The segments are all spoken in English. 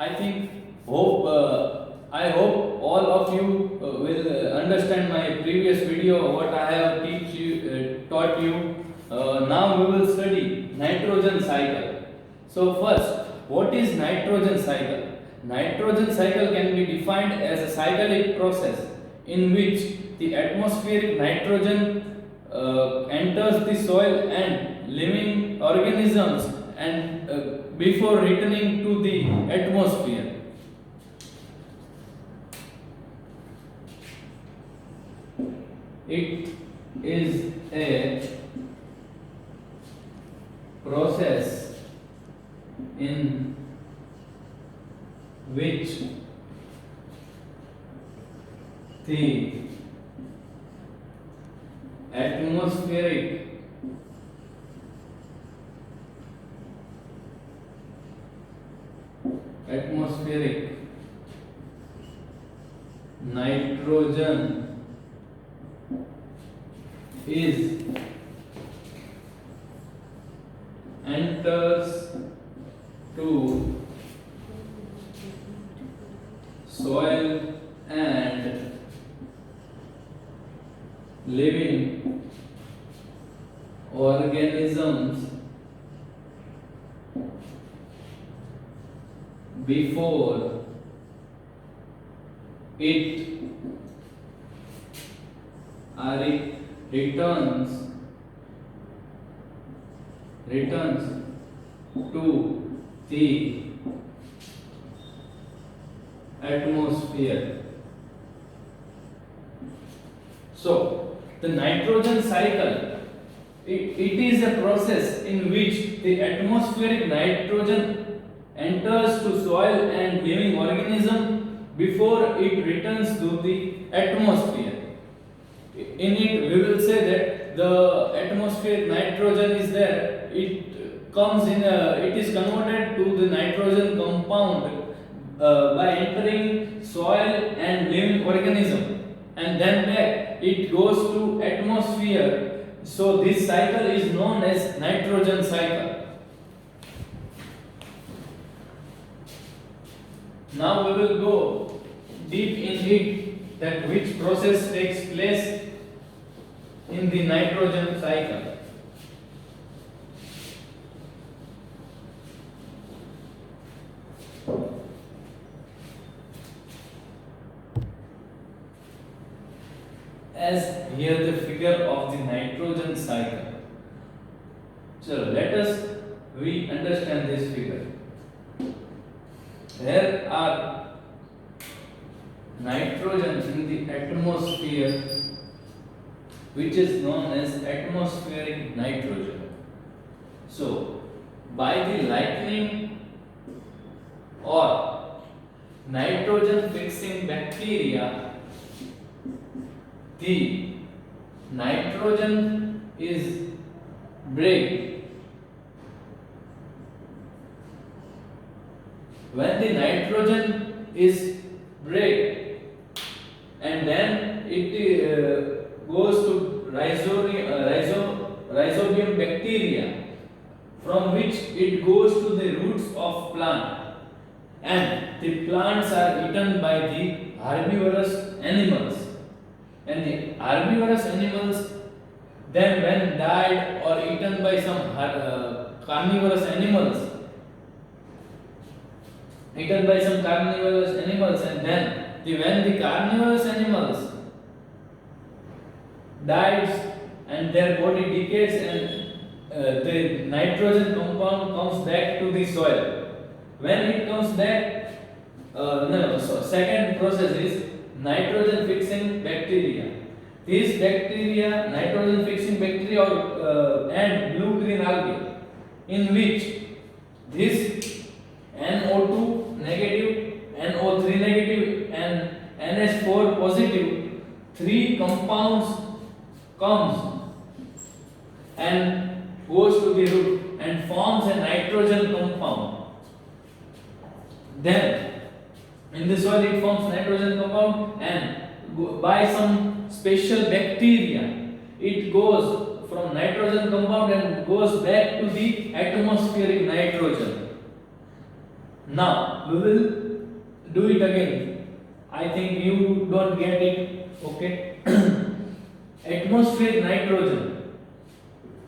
I think hope I hope all of you will understand my previous video what I have taught you. Now we will study nitrogen cycle. So first, what is nitrogen cycle? Nitrogen cycle can be defined as a cyclic process in which the atmospheric nitrogen enters the soil and living organisms and before returning to the atmosphere. It is a process in which the atmospheric nitrogen is enters to soil and living organisms before it returns to the atmosphere. So, the nitrogen cycle, it is a process in which the atmospheric nitrogen enters to soil and living organism before it returns to the atmosphere. In it, we will say that the atmospheric nitrogen is there. It is converted to the nitrogen compound by entering soil and living organism, and then back it goes to atmosphere. So this cycle is known as nitrogen cycle. Now we will go deep in it, that which process takes place in the nitrogen cycle. As here the figure of the nitrogen cycle. So let us we understand this figure. There are nitrogen in the atmosphere, which is known as atmospheric nitrogen. So by the lightning or nitrogen fixing bacteria, the nitrogen is break. When the nitrogen is break and then it goes to rhizobium bacteria, from which it goes to the roots of plant, and the plants are eaten by the herbivorous animals. And the herbivorous animals then when died or eaten by some carnivorous animals, and then when the carnivorous animals dies and their body decays and the nitrogen compound comes back to the soil. When it comes back, so second process is nitrogen fixing bacteria. These bacteria, nitrogen fixing bacteria and blue-green algae, in which this NO2 negative, NO3 negative and NH4 positive, three compounds comes and goes to the root and forms a nitrogen compound. Then in the soil it forms nitrogen compound, and by some special bacteria it goes from nitrogen compound and goes back to the atmospheric nitrogen. Now we will do it again. I think you don't get it. Okay. Atmospheric nitrogen,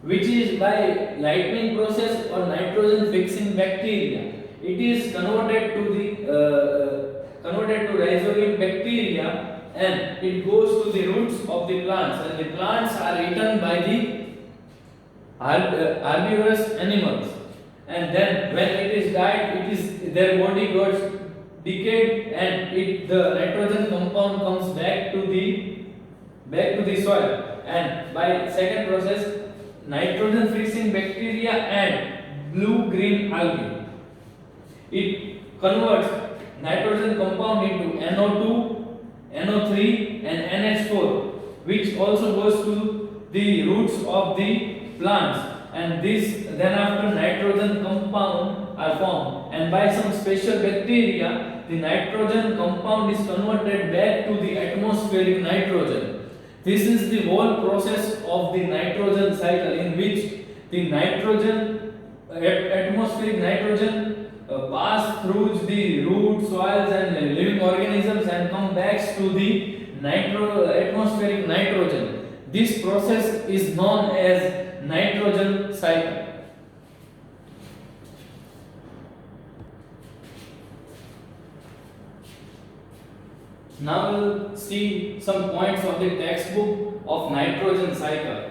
which is by lightning process or nitrogen fixing bacteria, it is converted to rhizobia bacteria, and it goes to the roots of the plants, and the plants are eaten by the herbivorous animals, and then when it is died, it is their body gets decayed, and the nitrogen compound comes back to the soil, and by second process, nitrogen fixing bacteria and blue green algae, it converts nitrogen compound into NO2, NO3 and NH4, which also goes to the roots of the plants, and this then after nitrogen compound are formed, and by some special bacteria the nitrogen compound is converted back to the atmospheric nitrogen. This is the whole process of the nitrogen cycle, in which the atmospheric nitrogen pass through the root, soils and living organisms and come back to the atmospheric nitrogen. This process is known as nitrogen cycle. Now we'll see some points of the textbook of nitrogen cycle.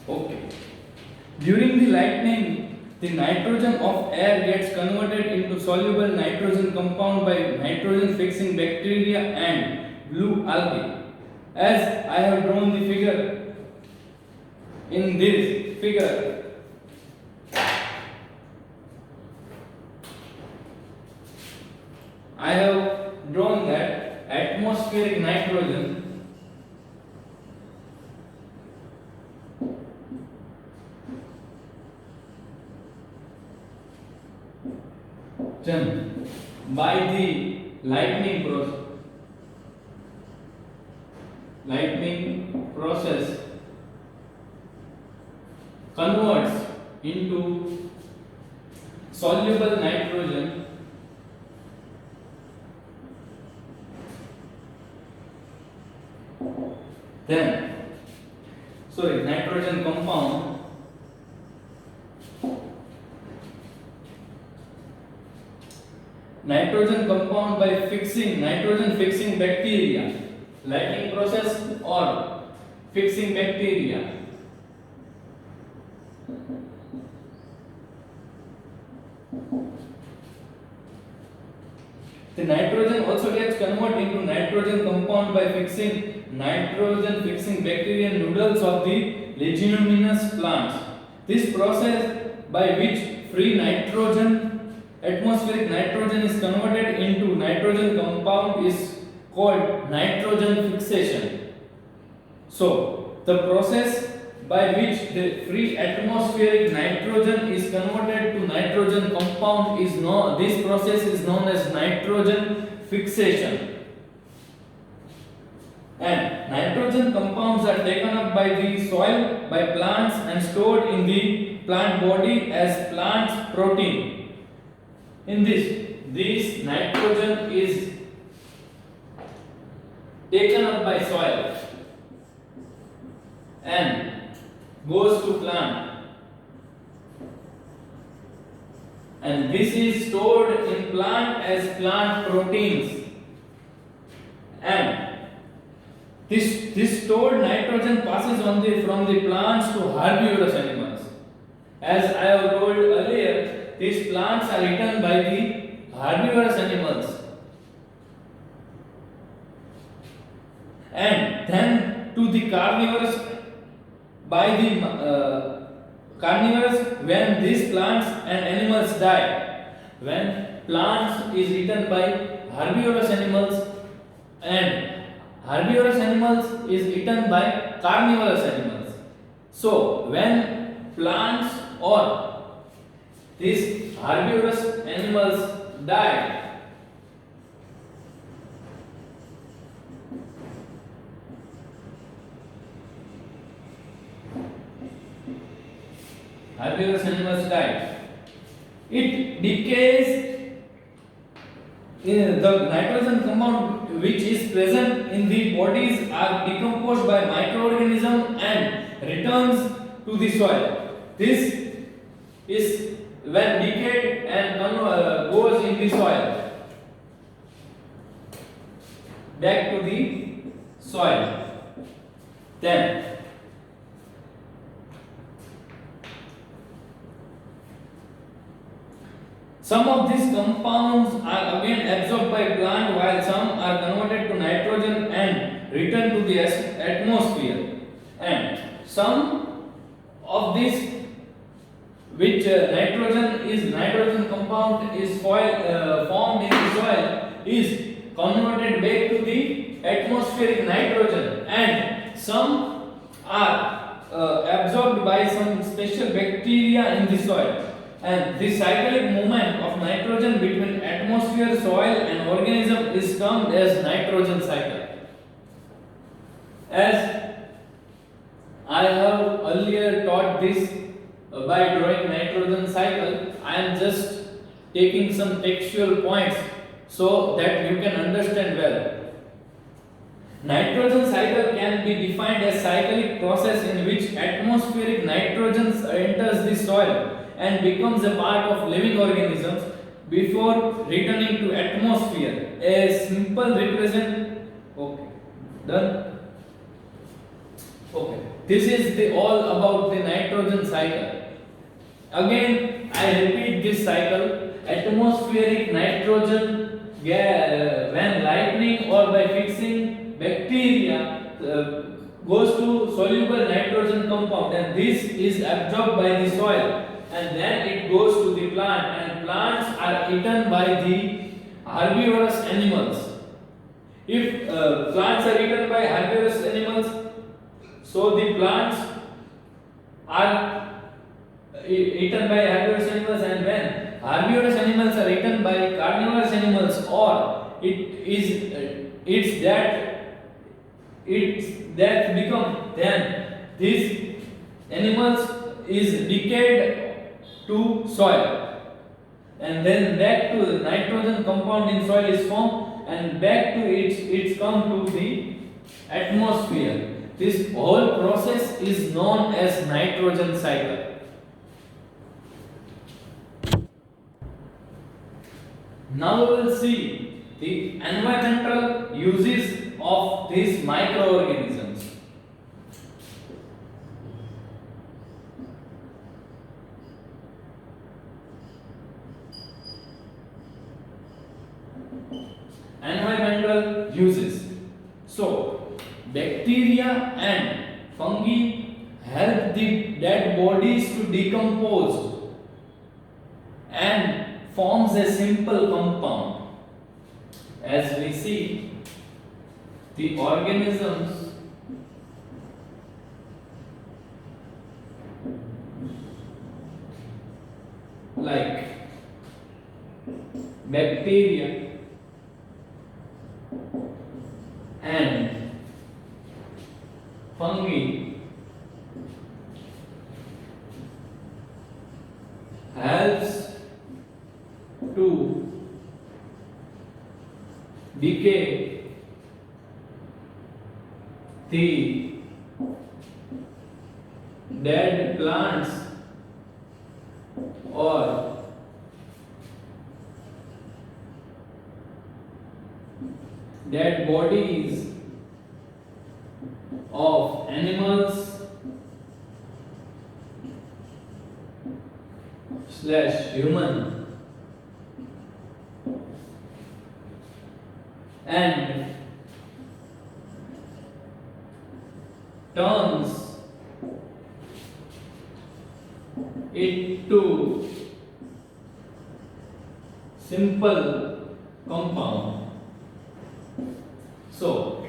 Okay. During the lightning, the nitrogen of air gets converted into soluble nitrogen compound by nitrogen fixing bacteria and blue algae. As I have drawn the figure in this figure, I have drawn that atmospheric nitrogen by the lightning process converts into soluble nitrogen nitrogen compound by nitrogen fixing bacteria, lightning process or fixing bacteria. The nitrogen also gets converted into nitrogen compound by nitrogen fixing bacteria noodles of the leguminous plants. This process by which free atmospheric nitrogen is converted into nitrogen compound is called nitrogen fixation. So, the process by which the free atmospheric nitrogen is converted to nitrogen compound this process is known as nitrogen fixation. And nitrogen compounds are taken up by the soil, by plants and stored in the plant body as plant protein. In this nitrogen is taken up by soil and goes to plant, and this is stored in plant as plant proteins, and this stored nitrogen passes on from the plants to herbivorous animals. As I have told earlier, these plants are eaten by the herbivorous animals, and then to the carnivores by the carnivorous when these plants and animals die. When plants is eaten by herbivorous animals and herbivorous animals is eaten by carnivorous animals. So when plants or these herbivorous animals die, herbivorous animals die, it decays in the nitrogen compound which is present in the bodies are decomposed by microorganism and returns to the soil. This is when decayed and goes in the soil back to the soil. Then some of these compounds are again absorbed by plant while some are converted to nitrogen and returned to the atmosphere. And some of these which nitrogen compound is formed in the soil is converted back to the atmospheric nitrogen, and some are absorbed by some special bacteria in the soil. And the cyclic movement of nitrogen between atmosphere, soil and organism is termed as nitrogen cycle. As I have earlier taught this by drawing nitrogen cycle, I am just taking some textual points so that you can understand well. Nitrogen cycle can be defined as cyclic process in which atmospheric nitrogen enters the soil and becomes a part of living organisms before returning to atmosphere. A simple represent. Okay, done. Okay, this is the all about the nitrogen cycle. Again, I repeat this cycle. Atmospheric nitrogen when lightning or by fixing bacteria goes to soluble nitrogen compound, and this is absorbed by the soil, and then it goes to the plant, and plants are eaten by the herbivorous animals. If plants are eaten by herbivorous animals, so the plants are eaten by herbivorous animals, and when herbivorous animals are eaten by carnivorous animals, or it's that become, then these animals is decayed to soil, and then back to the nitrogen compound in soil is formed, and back to it's come to the atmosphere. This whole process is known as nitrogen cycle. Now we will see the environmental uses of these microorganisms. Environmental uses. So, bacteria and fungi help the dead bodies to decompose and forms a simple compound. As we see, the organisms like bacteria and fungi helps to decay the dead plants or dead bodies of animals / human, and turns into simple compound. So,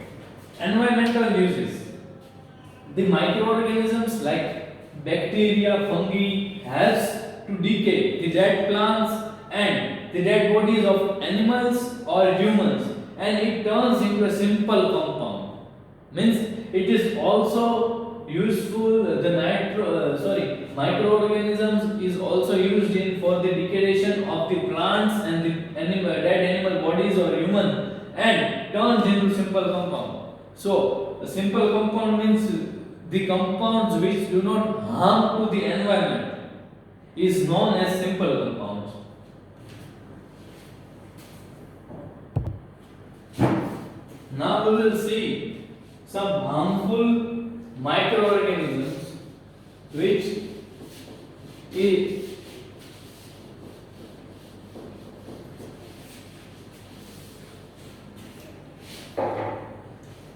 environmental uses. The microorganisms like bacteria, fungi helps to decay the dead plants and the dead bodies of animals or humans, and it turns into a simple compound. Means it is also useful. The microorganisms is also used in for the degradation of the plants and the dead animal bodies or human, and turns into simple compound. So a simple compound means the compounds which do not harm to the environment is known as simple compounds. Now we will see some harmful microorganisms which is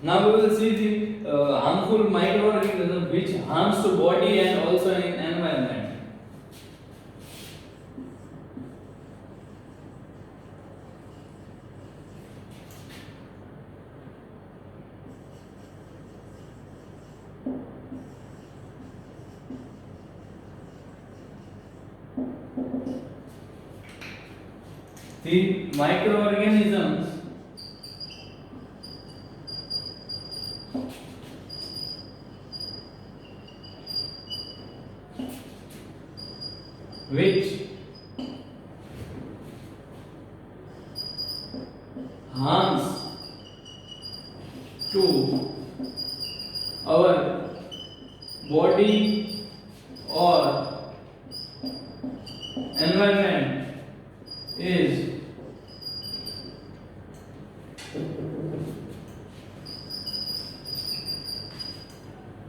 now we will see the harmful microorganism which harms to body and also in environment. The microorganisms which harms to our body or environment is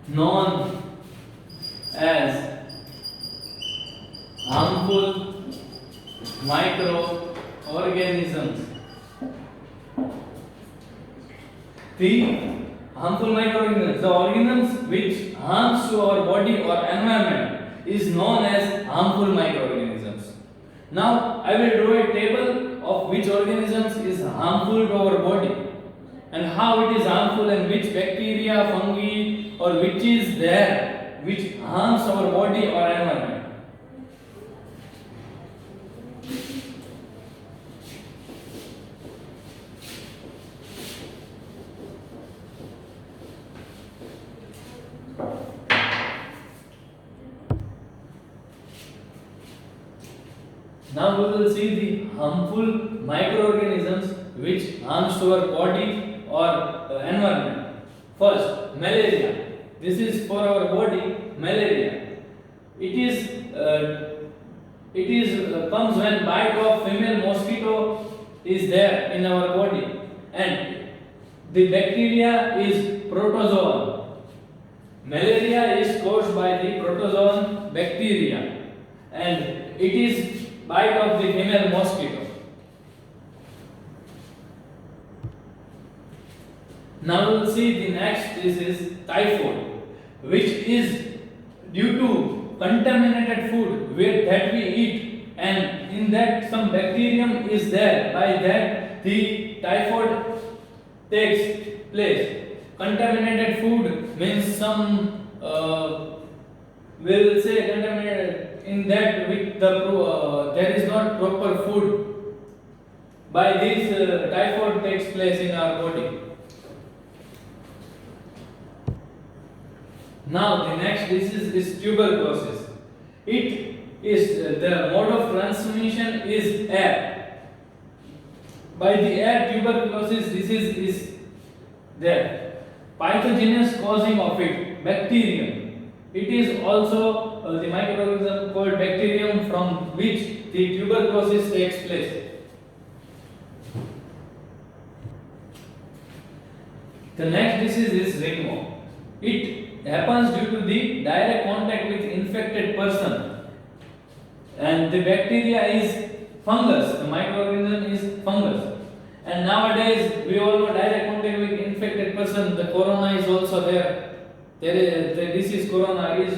known as harmful microorganisms. The harmful microorganisms, the organisms which harms to our body or environment, is known as harmful microorganisms. Now I will draw a table of which organisms is harmful to our body and how it is harmful, and which bacteria, fungi or which is there which harms our body or environment. Now we will see the harmful microorganisms which harms to our body or environment. First, malaria. This is for our body. Malaria. It is comes when bite of female mosquito is there in our body, and the bacteria is protozoan. Malaria is caused by the protozoan bacteria, and it is bite of the female mosquito. Now we will see the next. This is typhoid, which is due to contaminated food that we eat, and in that some bacterium is there. By that the typhoid takes place. Contaminated food means some will say contaminated in that with the there is not proper food. By this typhoid takes place in our body. Now the next disease is tuberculosis. It is the mode of transmission is air. By the air tuberculosis disease is there. Pathogenous causing of it, bacterium. It is also the microorganism called bacterium from which the tuberculosis takes place. The next disease is ringworm. It happens due to the direct contact with infected person, and the bacteria is fungus. The microorganism is fungus. And nowadays we all know direct contact with infected person. The corona is also there. The disease corona is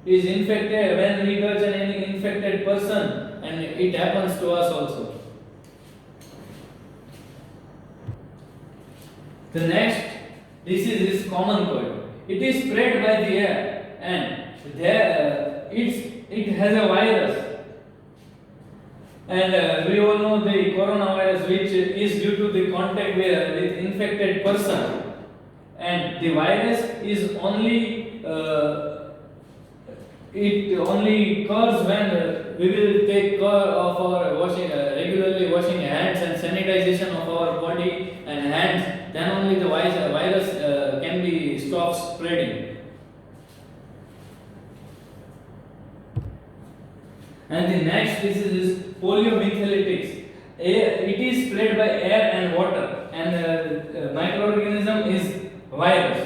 is infected, when we touch any infected person, and it happens to us also. The next disease is common cold. It is spread by the air, and it has a virus. And we all know the coronavirus, which is due to the contact with infected person. And the virus is only it only occurs when we will take care of our washing, regularly washing hands and sanitization of our body and hands. Then only the virus can be stopped spreading. And the next disease is poliomyelitis. It is spread by air and water, and microorganism is virus.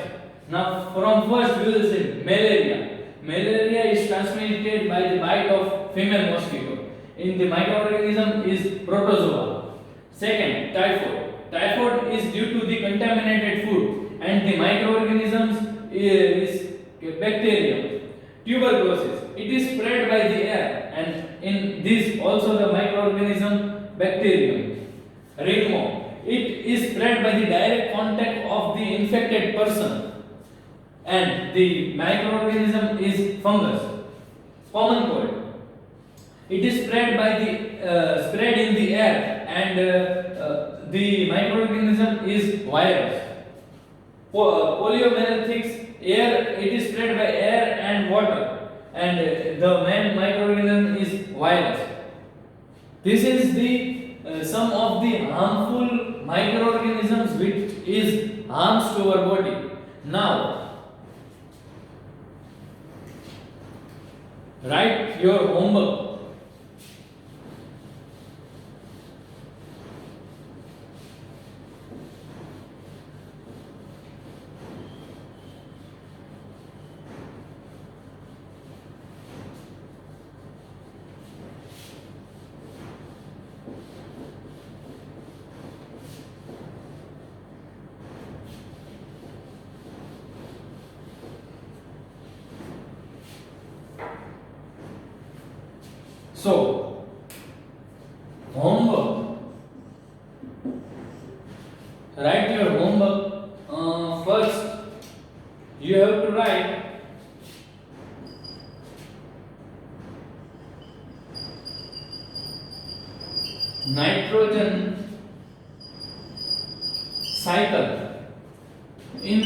Now, from first we will say malaria. Malaria is transmitted by the bite of female mosquito. In the microorganism is protozoa. Second, typhoid. Typhoid is due to the contaminated food, and the microorganisms is bacterium. Tuberculosis. It is spread by the air, and in this also the microorganism bacterium. Ringworm. It is spread by the direct contact of the infected person, and the microorganism is fungus. Common cold. It is spread by the spread in the air, and the microorganism is virus. Poliomyelitis. Air. It is spread by air and water, and the main microorganism is virus. This is the some of the harmful microorganisms which is harms to our body. Now, write your homework. So, homework. Write your homework. First, you have to write nitrogen cycle in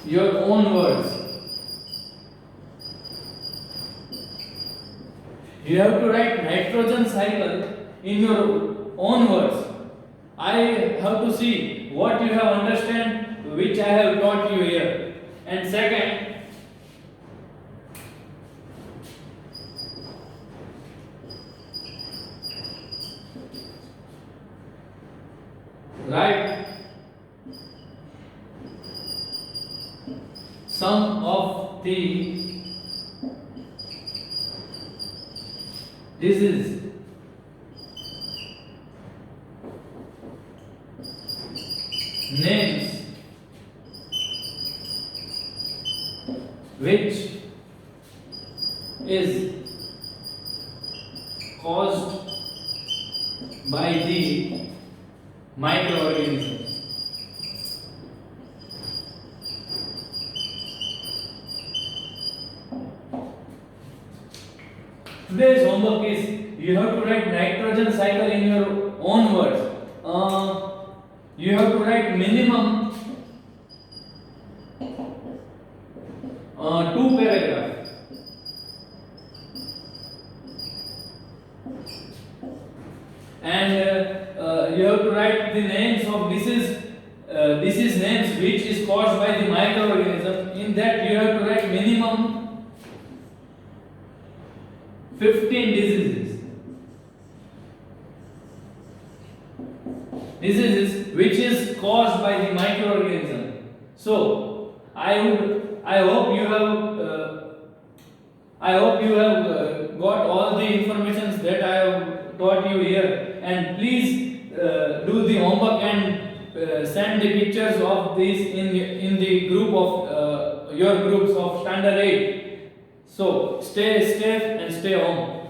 your own words. You have to write nitrogen cycle in your own words. I have to see what you have understand, which I have taught you here. And second, write some of the disease names which is caused by the microorganisms. Today's homework is you have to write nitrogen cycle in your own words. You have to write minimum 2 paragraphs. And you have to write the names of disease names which is caused by the microorganism. In that you have to write minimum 15 diseases which is caused by the microorganism. So I hope you have got all the information that I have taught you here, and please do the homework and send the pictures of this in the group of your groups of standard 8. So stay safe and stay home.